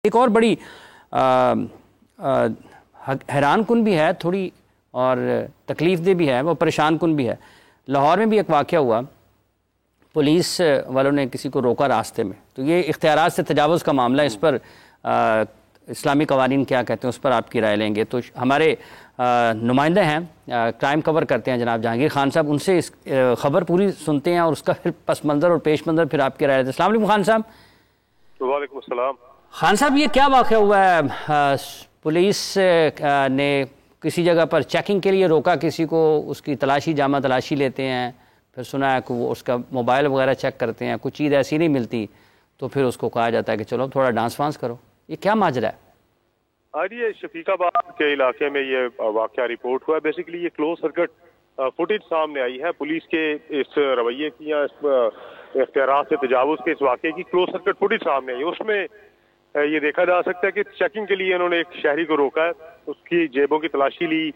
ایک اور بڑی حیران کن بھی ہے تھوڑی اور تکلیف دہ بھی ہے، وہ پریشان کن بھی ہے۔ لاہور میں بھی ایک واقعہ ہوا، پولیس والوں نے کسی کو روکا راستے میں، تو یہ اختیارات سے تجاوز کا معاملہ، اس پر اسلامی قوانین کیا کہتے ہیں اس پر آپ کی رائے لیں گے۔ تو ہمارے نمائندے ہیں، کرائم کور کرتے ہیں جناب جہانگیر خان صاحب، ان سے اس خبر پوری سنتے ہیں اور اس کا پھر پس منظر اور پیش منظر پھر آپ کی رائے لیتے ہیں۔ السلام علیکم خان صاحب۔ وعلیکم السلام۔ خان صاحب، یہ کیا واقعہ ہوا ہے؟ پولیس نے کسی جگہ پر چیکنگ کے لیے روکا کسی کو، اس کی تلاشی جامع تلاشی لیتے ہیں، پھر سنا ہے کہ وہ اس کا موبائل وغیرہ چیک کرتے ہیں، کچھ چیز ایسی نہیں ملتی تو پھر اس کو کہا جاتا ہے کہ چلو تھوڑا ڈانس وانس کرو، یہ کیا ماجرا ہے؟ یہ شفیق آباد کے علاقے میں یہ واقعہ رپورٹ ہوا ہے۔ بیسیکلی یہ کلوز سرکٹ فوٹیج سامنے آئی ہے پولیس کے اس رویے کی یا اس اختیارات سے تجاوز کے اس واقعے کی کلوز سرکٹ فوٹیج سامنے آئی ہے۔ اس میں یہ دیکھا جا سکتا ہے کہ چیکنگ کے لیے انہوں نے ایک شہری کو روکا ہے، اس کی جیبوں کی تلاشی لی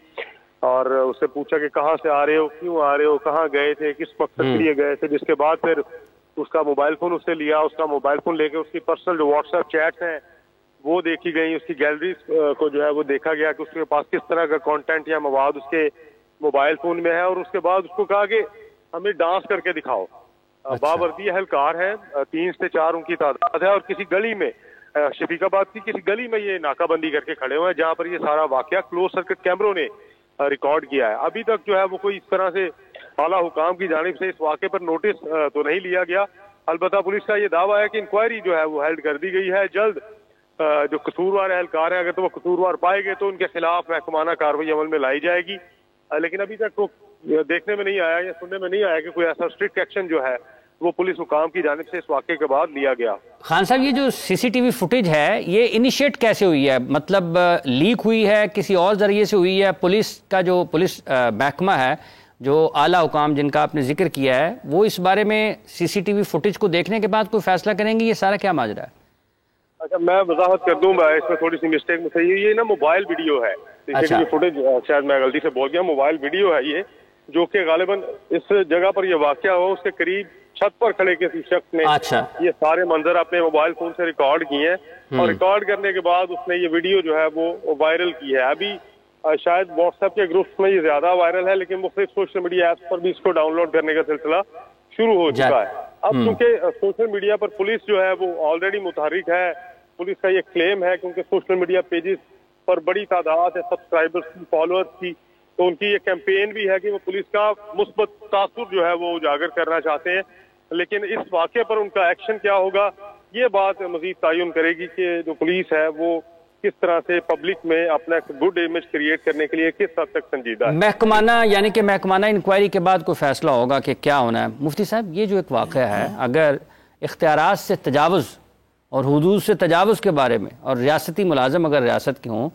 اور اس سے پوچھا کہ کہاں سے آ رہے ہو، کیوں آ رہے ہو، کہاں گئے تھے، کس مقصد کے لیے گئے تھے، جس کے بعد پھر اس کا موبائل فون اس سے لیا، اس کا موبائل فون لے کے اس کی پرسنل جو واٹس ایپ چیٹس ہیں وہ دیکھی گئی، اس کی گیلریز کو جو ہے وہ دیکھا گیا کہ اس کے پاس کس طرح کا کانٹینٹ یا مواد اس کے موبائل فون میں ہے، اور اس کے بعد اس کو کہا کہ ہمیں ڈانس کر کے دکھاؤ۔ باوردی اہلکار ہیں، 3 سے 4 ان کی تعداد ہے، اور کسی گلی میں شفیق آباد کی کسی گلی میں یہ ناکہ بندی کر کے کھڑے ہوئے ہیں جہاں پر یہ سارا واقعہ کلوز سرکٹ کیمروں نے ریکارڈ کیا ہے۔ ابھی تک جو ہے وہ کوئی اس طرح سے اعلیٰ حکام کی جانب سے اس واقعے پر نوٹس تو نہیں لیا گیا۔ البتہ پولیس کا یہ دعویٰ ہے کہ انکوائری جو ہے وہ ہیلڈ کر دی گئی ہے، جلد جو قصوروار اہلکار ہیں اگر تو وہ قصوروار پائے گئے تو ان کے خلاف محکمانہ کارروائی عمل میں لائی جائے گی، لیکن ابھی تک تو دیکھنے میں نہیں آیا یا سننے میں نہیں آیا کہ کوئی ایسا اسٹرکٹ ایکشن جو ہے وہ پولیس حکام کی جانب سے اس واقعے کے بعد لیا گیا۔ خان صاحب، یہ جو سی سی ٹی وی فوٹیج ہے یہ انیشیٹ کیسے ہوئی ہے؟ مطلب لیک ہوئی ہے، کسی اور ذریعے سے ہوئی ہے؟ پولیس کا جو پولیس محکمہ ہے، جو اعلیٰ حکام جن کا آپ نے ذکر کیا ہے، وہ اس بارے میں سی سی ٹی وی فوٹیج کو دیکھنے کے بعد کوئی فیصلہ کریں گے؟ یہ سارا کیا ماجرا ہے؟ اچھا، میں وضاحت کر دوں، اس میں تھوڑی سی مسٹیک میں صحیح ہے، یہ نا موبائل ویڈیو ہے، سی ٹی وی فوٹیج شاید میں غلطی سے بول گیا، موبائل ویڈیو ہے یہ، جو کہ غالباً اس جگہ پر یہ واقعہ ہوا اس کے قریب چھت پر کھڑے کسی شخص نے یہ سارے منظر اپنے موبائل فون سے ریکارڈ کیے ہیں، اور ریکارڈ کرنے کے بعد اس نے یہ ویڈیو جو ہے وہ وائرل کی ہے۔ ابھی شاید واٹس ایپ کے گروپس میں یہ زیادہ وائرل ہے، لیکن مختلف سوشل میڈیا ایپس پر بھی اس کو ڈاؤن لوڈ کرنے کا سلسلہ شروع ہو چکا ہے۔ اب چونکہ سوشل میڈیا پر پولیس جو ہے وہ آلریڈی متحرک ہے، پولیس کا یہ کلیم ہے کیونکہ سوشل میڈیا پیجز پر بڑی تعداد ہے سبسکرائبرز کی، فالوورز کی، تو ان کی یہ کیمپین بھی ہے کہ وہ پولیس کا مثبت تاثر جو ہے وہ اجاگر کرنا چاہتے ہیں، لیکن اس واقعے پر ان کا ایکشن کیا ہوگا یہ بات مزید تعین کرے گی کہ جو پولیس ہے وہ کس طرح سے پبلک میں اپنا گڈ امیج کریٹ کرنے کے لیے کس حد تک سنجیدہ ہے۔ محکمانہ یعنی کہ محکمانہ انکوائری کے بعد کوئی فیصلہ ہوگا کہ کیا ہونا ہے۔ مفتی صاحب، یہ جو ایک واقعہ ہے، اگر اختیارات سے تجاوز اور حدود سے تجاوز کے بارے میں، اور ریاستی ملازم اگر ریاست کے ہوں،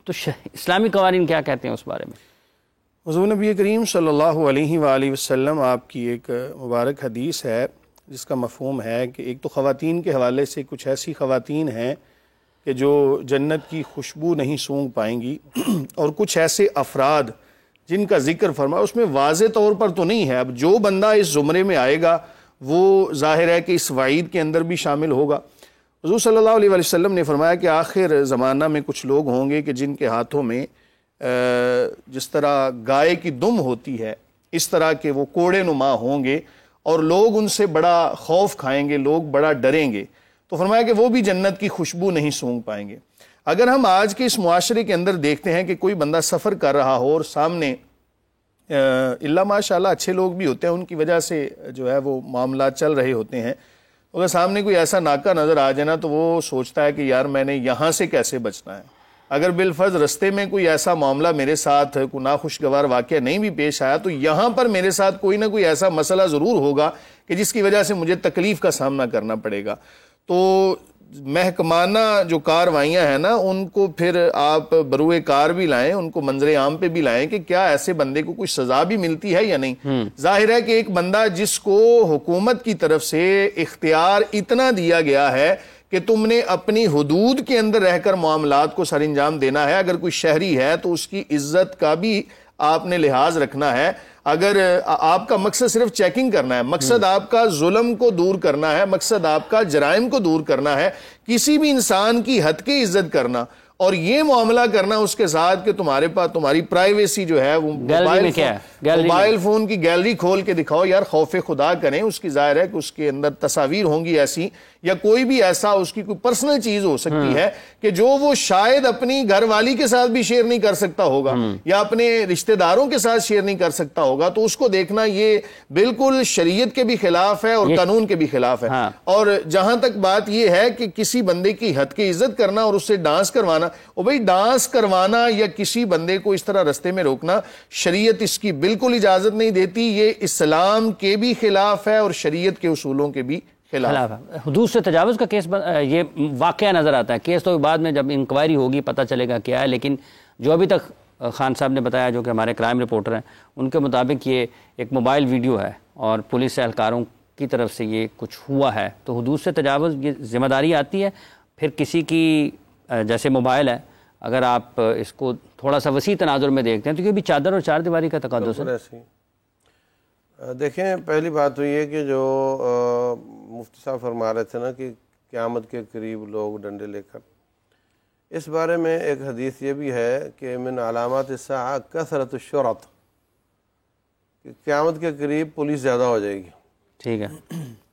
تو اسلامی قوانین کیا کہتے ہیں اس بارے میں؟ حضور نبی کریم صلی اللہ علیہ وآلہ وسلم آپ کی ایک مبارک حدیث ہے جس کا مفہوم ہے کہ ایک تو خواتین کے حوالے سے کچھ ایسی خواتین ہیں کہ جو جنت کی خوشبو نہیں سونگھ پائیں گی، اور کچھ ایسے افراد جن کا ذکر فرمایا، اس میں واضح طور پر تو نہیں ہے، اب جو بندہ اس زمرے میں آئے گا وہ ظاہر ہے کہ اس وعید کے اندر بھی شامل ہوگا۔ حضور صلی اللہ علیہ وسلم نے فرمایا کہ آخر زمانہ میں کچھ لوگ ہوں گے کہ جن کے ہاتھوں میں جس طرح گائے کی دم ہوتی ہے اس طرح کے وہ کوڑے نما ہوں گے، اور لوگ ان سے بڑا خوف کھائیں گے، لوگ بڑا ڈریں گے، تو فرمایا کہ وہ بھی جنت کی خوشبو نہیں سونگھ پائیں گے۔ اگر ہم آج کے اس معاشرے کے اندر دیکھتے ہیں کہ کوئی بندہ سفر کر رہا ہو اور سامنے اللہ ماشاءاللہ اچھے لوگ بھی ہوتے ہیں، ان کی وجہ سے جو ہے وہ معاملات چل رہے ہوتے ہیں، اگر سامنے کوئی ایسا ناکہ نظر آ جائے نا تو وہ سوچتا ہے کہ یار میں نے یہاں سے کیسے بچنا ہے۔ اگر بالفرض رستے میں کوئی ایسا معاملہ میرے ساتھ کوئی ناخوشگوار واقعہ نہیں بھی پیش آیا تو یہاں پر میرے ساتھ کوئی نہ کوئی ایسا مسئلہ ضرور ہوگا کہ جس کی وجہ سے مجھے تکلیف کا سامنا کرنا پڑے گا۔ تو محکمانہ جو کاروائیاں ہیں نا ان کو پھر آپ بروئے کار بھی لائیں، ان کو منظر عام پہ بھی لائیں کہ کیا ایسے بندے کو کوئی سزا بھی ملتی ہے یا نہیں۔ ظاہر ہے کہ ایک بندہ جس کو حکومت کی طرف سے اختیار اتنا دیا گیا ہے کہ تم نے اپنی حدود کے اندر رہ کر معاملات کو سر انجام دینا ہے، اگر کوئی شہری ہے تو اس کی عزت کا بھی آپ نے لحاظ رکھنا ہے۔ اگر آپ کا مقصد صرف چیکنگ کرنا ہے، مقصد آپ کا ظلم کو دور کرنا ہے، مقصد آپ کا جرائم کو دور کرنا ہے، کسی بھی انسان کی حد کی عزت کرنا اور یہ معاملہ کرنا اس کے ساتھ کہ تمہارے پاس تمہاری پرائیویسی جو ہے وہ موبائل فون کی گیلری کھول کے دکھاؤ، یار خوف خدا کریں، اس کی ظاہر ہے کہ اس کے اندر تصاویر ہوں گی ایسی یا کوئی بھی ایسا اس کی کوئی پرسنل چیز ہو سکتی ہے کہ جو وہ شاید اپنی گھر والی کے ساتھ بھی شیئر نہیں کر سکتا ہوگا یا اپنے رشتہ داروں کے ساتھ شیئر نہیں کر سکتا ہوگا، تو اس کو دیکھنا یہ بالکل شریعت کے بھی خلاف ہے اور قانون کے بھی خلاف ہے۔ اور جہاں تک بات یہ ہے کہ کسی بندے کی حد کی عزت کرنا اور اس سے ڈانس کروانا، اور بھئی ڈانس کروانا یا کسی بندے کو اس طرح رستے میں روکنا، شریعت اس کی بالکل اجازت نہیں دیتی، یہ اسلام کے بھی خلاف ہے اور شریعت کے اصولوں کے بھی خلاف ہے۔ حدود سے تجاوز کا کیس یہ واقعہ نظر آتا ہے، کیس تو بعد میں جب انکوائری ہوگی پتہ چلے گا کیا ہے، لیکن جو ابھی تک خان صاحب نے بتایا جو کہ ہمارے کرائم رپورٹر ہیں ان کے مطابق یہ ایک موبائل ویڈیو ہے اور پولیس اہلکاروں کی طرف سے یہ کچھ ہوا ہے، تو حدود سے تجاوز یہ ذمہ داری آتی ہے پھر کسی کی، جیسے موبائل ہے اگر آپ اس کو تھوڑا سا وسیع تناظر میں دیکھتے ہیں تو یہ بھی چادر اور چار دیواری کا تقدس ہے۔ دیکھیں پہلی بات تو یہ کہ جو مفتی صاحب فرما رہے تھے نا کہ قیامت کے قریب لوگ ڈنڈے لے کر، اس بارے میں ایک حدیث یہ بھی ہے کہ من علامات الساعہ کثرت الشرط، کہ قیامت کے قریب پولیس زیادہ ہو جائے گی۔ ٹھیک ہے،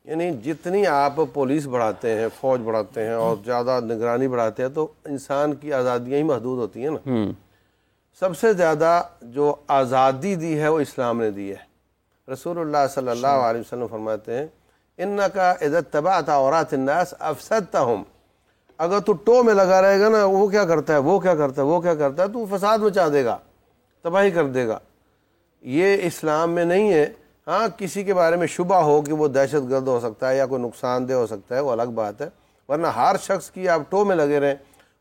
یعنی جتنی آپ پولیس بڑھاتے ہیں، فوج بڑھاتے ہیں اور زیادہ نگرانی بڑھاتے ہیں تو انسان کی آزادیاں ہی محدود ہوتی ہیں نا۔ سب سے زیادہ جو آزادی دی ہے وہ اسلام نے دی ہے۔ رسول اللہ صلی اللہ علیہ وسلم فرماتے ہیں انکا اذا اتبعت عورات الناس افسدتہم، اگر تو ٹو میں لگا رہے گا نا وہ کیا کرتا ہے، وہ کیا کرتا ہے، وہ کیا کرتا ہے، تو فساد مچا دے گا، تباہی کر دے گا۔ یہ اسلام میں نہیں ہے۔ ہاں کسی کے بارے میں شبہ ہو کہ وہ دہشت گرد ہو سکتا ہے یا کوئی نقصان دہ ہو سکتا ہے وہ الگ بات ہے، ورنہ ہر شخص کی آپ ٹو میں لگے رہیں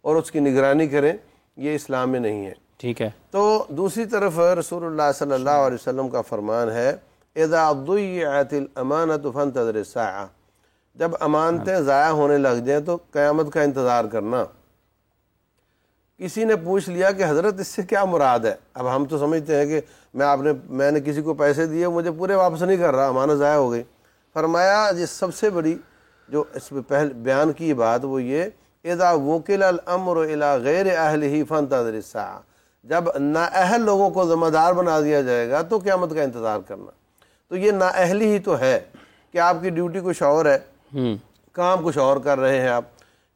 اور اس کی نگرانی کریں، یہ اسلام میں نہیں ہے۔ ٹھیک ہے، تو دوسری طرف رسول اللہ صلی اللہ علیہ وسلم کا فرمان ہے اذا ضیعت الامانۃ فانتظر الساعہ، جب امانتیں ضائع ہونے لگ جائیں تو قیامت کا انتظار کرنا۔ کسی نے پوچھ لیا کہ حضرت اس سے کیا مراد ہے؟ اب ہم تو سمجھتے ہیں کہ میں نے کسی کو پیسے دیے مجھے پورے واپس نہیں کر رہا، امانت ضائع ہو گئی۔ فرمایا یہ سب سے بڑی جو اس میں پہل بیان کی بات وہ یہ اذا وکل الامر الی غیر اہلہ فانتظر الساعہ، جب نااہل لوگوں کو ذمہ دار بنا دیا جائے گا تو قیامت کا انتظار کرنا۔ تو یہ نااہلی ہی تو ہے کہ آپ کی ڈیوٹی کچھ اور ہے، کام کچھ اور کر رہے ہیں آپ،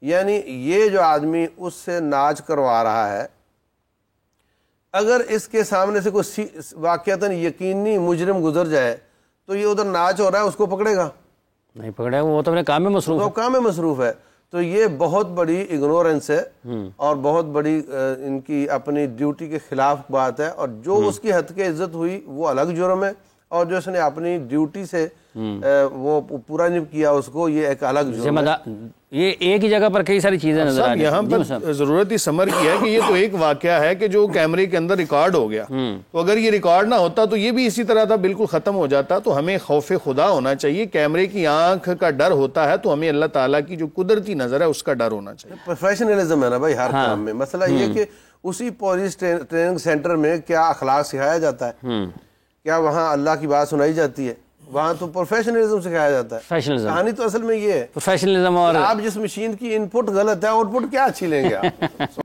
یعنی یہ جو آدمی اس سے ناچ کروا رہا ہے، اگر اس کے سامنے سے کوئی واقعتاً یقینی مجرم گزر جائے تو یہ ادھر ناچ ہو رہا ہے اس کو پکڑے گا نہیں پکڑے، وہ تو اپنے کام میں مصروف ہے، وہ کام میں مصروف ہے۔ تو یہ بہت بڑی اگنورنس ہے اور بہت بڑی ان کی اپنی ڈیوٹی کے خلاف بات ہے، اور جو اس کی حد کی عزت ہوئی وہ الگ جرم ہے، اور جو اس نے اپنی ڈیوٹی سے وہ پورا نہیں کیا اس کو، یہ ایک الگ جرم ہے۔ یہ ایک ہی جگہ پر کئی ساری چیزیں نظر آ رہی ہیں۔ یہاں پر ضرورت اس سمر کی ہے کہ یہ تو ایک واقعہ ہے کہ جو کیمرے کے اندر ریکارڈ ہو گیا، تو اگر یہ ریکارڈ نہ ہوتا تو یہ بھی اسی طرح تھا، بالکل ختم ہو جاتا۔ تو ہمیں خوف خدا ہونا چاہیے، کیمرے کی آنکھ کا ڈر ہوتا ہے تو ہمیں اللہ تعالیٰ کی جو قدرتی نظر ہے اس کا ڈر ہونا چاہیے۔ پروفیشنلزم ہے نا بھائی ہر کام میں۔ مسئلہ یہ کہ اسی پولیس ٹریننگ سینٹر میں کیا اخلاق سکھایا جاتا ہے، کیا وہاں اللہ کی بات سنائی جاتی ہے؟ وہاں تو پروفیشنلزم سکھایا جاتا ہے۔ کہانی تو اصل میں یہ ہے پروفیشنلزم، اور آپ جس مشین کی ان پٹ غلط ہے آؤٹ پٹ کیا اچھی لیں گے آپ؟